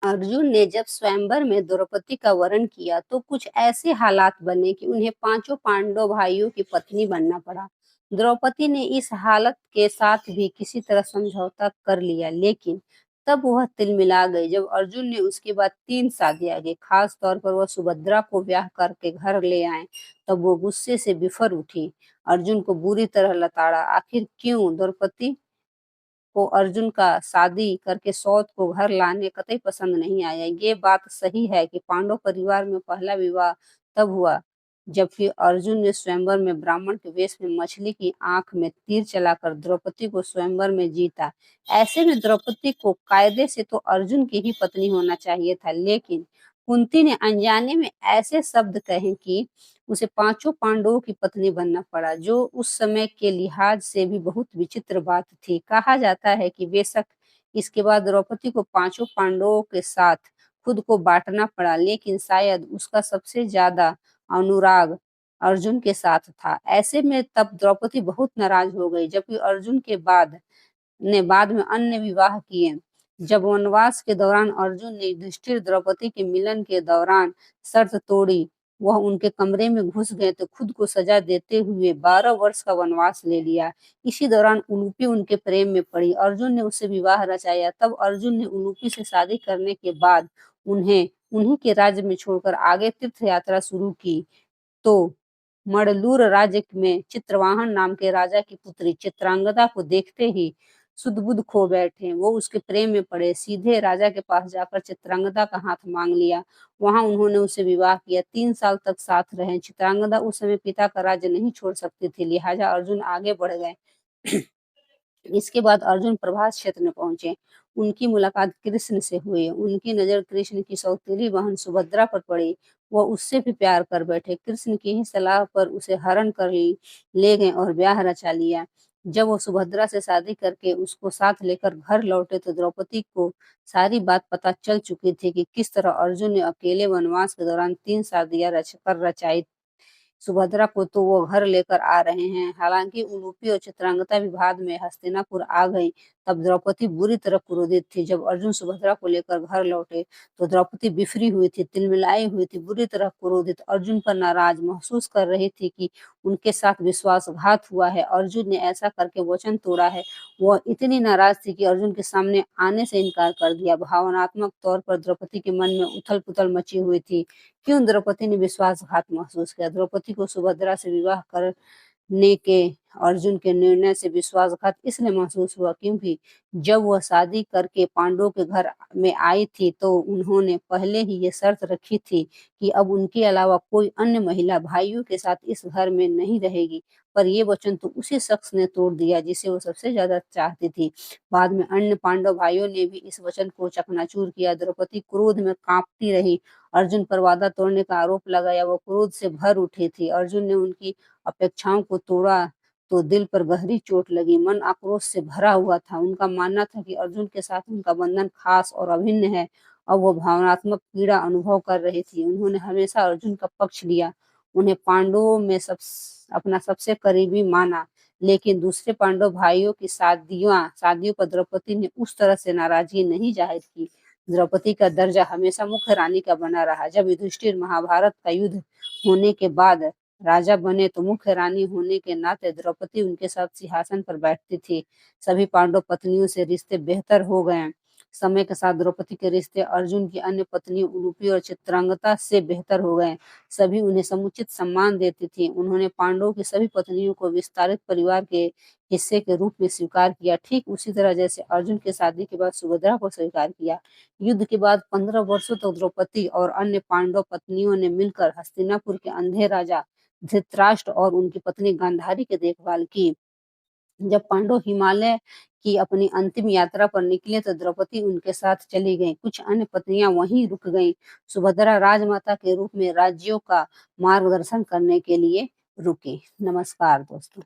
अर्जुन ने जब स्वयंवर में द्रौपदी का वरण किया तो कुछ ऐसे हालात बने कि उन्हें पांचों पांडव भाइयों की पत्नी बनना पड़ा। द्रौपदी ने इस हालत के साथ भी किसी तरह समझौता कर लिया, लेकिन तब वह तिलमिला गई जब अर्जुन ने उसके बाद 3 शादियां की, खास तौर पर वह सुभद्रा को ब्याह करके घर ले आए। तब वो गुस्से से बिफर उठी, अर्जुन को बुरी तरह लताड़ा। आखिर क्यों? द्रौपदी को अर्जुन का शादी करके सौत को घर लाने कतई पसंद नहीं आया। ये बात सही है कि पांडव परिवार में पहला विवाह तब हुआ जबकि अर्जुन ने स्वयंवर में ब्राह्मण के वेश में मछली की आंख में तीर चलाकर द्रौपदी को स्वयंवर में जीता। ऐसे में द्रौपदी को कायदे से तो अर्जुन की ही पत्नी होना चाहिए था, लेकिन कुंती ने अनजाने में ऐसे शब्द कहे कि उसे पांचों पांडवों की पत्नी बनना पड़ा, जो उस समय के लिहाज से भी बहुत विचित्र बात थी। कहा जाता है कि बेशक इसके बाद द्रौपदी को पांचों पांडवों के साथ खुद को बांटना पड़ा, लेकिन शायद उसका सबसे ज्यादा अनुराग अर्जुन के साथ था। ऐसे में तब द्रौपदी बहुत नाराज हो गई, जबकि अर्जुन के बाद में अन्य विवाह किए। जब वनवास के दौरान अर्जुन ने युधिष्ठिर द्रौपदी के मिलन के दौरान शर्त तोड़ी, वह उनके कमरे में घुस गए तो खुद को सजा देते हुए 12 वर्ष का वनवास ले लिया। इसी दौरान उलूपी उनके प्रेम में पड़ी। अर्जुन ने उससे विवाह रचाया। तब अर्जुन ने उलूपी से शादी करने के बाद उन्हें उन्हीं के राज्य में छोड़कर आगे तीर्थ यात्रा शुरू की। तो मड़लूर राज्य में चित्रवाहन नाम के राजा की पुत्री चित्रांगदा को देखते ही सुध-बुध खो बैठे। वो उसके प्रेम में पड़े, सीधे राजा के पास जाकर चित्रांगदा का हाथ मांग लिया। वहां उन्होंने उससे विवाह किया। 3 साल तक साथ रहे। चित्रांगदा उस समय पिता का राज्य नहीं छोड़ सकती थी, लिहाजा अर्जुन आगे बढ़ गए। इसके बाद अर्जुन प्रभास क्षेत्र में पहुंचे। उनकी मुलाकात कृष्ण से हुई। उनकी नजर कृष्ण की सौतेली बहन सुभद्रा पर पड़ी। वह उससे भी प्यार कर बैठे। कृष्ण की ही सलाह पर उसे हरण कर ले गए और ब्याह रचा लिया। जब वो सुभद्रा से शादी करके उसको साथ लेकर घर लौटे तो द्रौपदी को सारी बात पता चल चुकी थी कि किस तरह अर्जुन ने अकेले वनवास के दौरान 3 शादियां रचाई। सुभद्रा को तो वो घर लेकर आ रहे हैं। हालांकि उलूपी और चित्रांगदा भी बाद में हस्तिनापुर आ गई। तब द्रौपदी बुरी तरह क्रोधित थी। जब अर्जुन सुभद्रा को लेकर घर लौटे तो द्रौपदी बिफरी हुई थी, तिलमिलाई हुई थी, बुरी तरह क्रोधित, अर्जुन पर नाराज महसूस कर रही थी कि उनके साथ विश्वासघात हुआ है। अर्जुन ने ऐसा करके वचन तोड़ा है। वह इतनी नाराज थी कि अर्जुन के सामने आने से इनकार कर दिया। भावनात्मक तौर पर द्रौपदी के मन में उथल पुथल मची हुई थी। क्यों द्रौपदी ने विश्वासघात महसूस किया? द्रौपदी को सुभद्रा से विवाह करने के अर्जुन के निर्णय से विश्वासघात इसलिए महसूस हुआ क्योंकि जब वह शादी करके पांडवों के घर में आई थी तो उन्होंने पहले ही ये शर्त रखी थी कि अब उनके अलावा कोई अन्य महिला भाइयों के साथ इस घर में नहीं रहेगी। पर ये वचन तो उसी शख्स ने तोड़ दिया जिसे वो सबसे ज्यादा चाहती थी। बाद में अन्य पांडव भाइयों ने भी इस वचन को चकनाचूर किया। द्रौपदी क्रोध में कांपती रही। अर्जुन पर वादा तोड़ने का आरोप लगाया। वो क्रोध से भर उठी थी। अर्जुन ने उनकी अपेक्षाओं को तोड़ा तो दिल पर गहरी चोट लगी। मन आक्रोश से भरा हुआ था। उनका मानना था कि अर्जुन के साथ उनका बंधन खास और अभिन्न है। अब वो भावनात्मक पीड़ा अनुभव कर रही थी। उन्होंने हमेशा अर्जुन का पक्ष लिया, उन्हें पांडवों में अपना सबसे करीबी माना, लेकिन दूसरे पांडव भाइयों की शादियों पर द्रौपदी ने उस तरह से नाराजगी नहीं जाहिर की। द्रौपदी का दर्जा हमेशा मुख्य रानी का बना रहा। जब युधिष्ठिर महाभारत का युद्ध होने के बाद राजा बने तो मुख्य रानी होने के नाते द्रौपदी उनके साथ सिंहासन पर बैठती थी। सभी पांडव पत्नियों से रिश्ते बेहतर हो गए। समय के साथ द्रौपदी के रिश्ते अर्जुन की अन्य पत्नियों उलूपी और चित्रांगदा से बेहतर हो गए। सभी उन्हें समुचित सम्मान देती थी। उन्होंने पांडवों की सभी पत्नियों को विस्तारित परिवार के हिस्से के रूप में स्वीकार किया, ठीक उसी तरह जैसे अर्जुन की शादी के बाद सुभद्रा को स्वीकार किया। युद्ध के बाद 15 वर्षों तक द्रौपदी और अन्य पांडव पत्नियों ने मिलकर हस्तिनापुर के अंधे राजा धृतराष्ट्र और उनकी पत्नी गांधारी की देखभाल की। जब पांडव हिमालय की अपनी अंतिम यात्रा पर निकले तो द्रौपदी उनके साथ चली गईं। कुछ अन्य पत्नियां वहीं रुक गईं। सुभद्रा राजमाता के रूप में राज्यों का मार्गदर्शन करने के लिए रुकी। नमस्कार दोस्तों।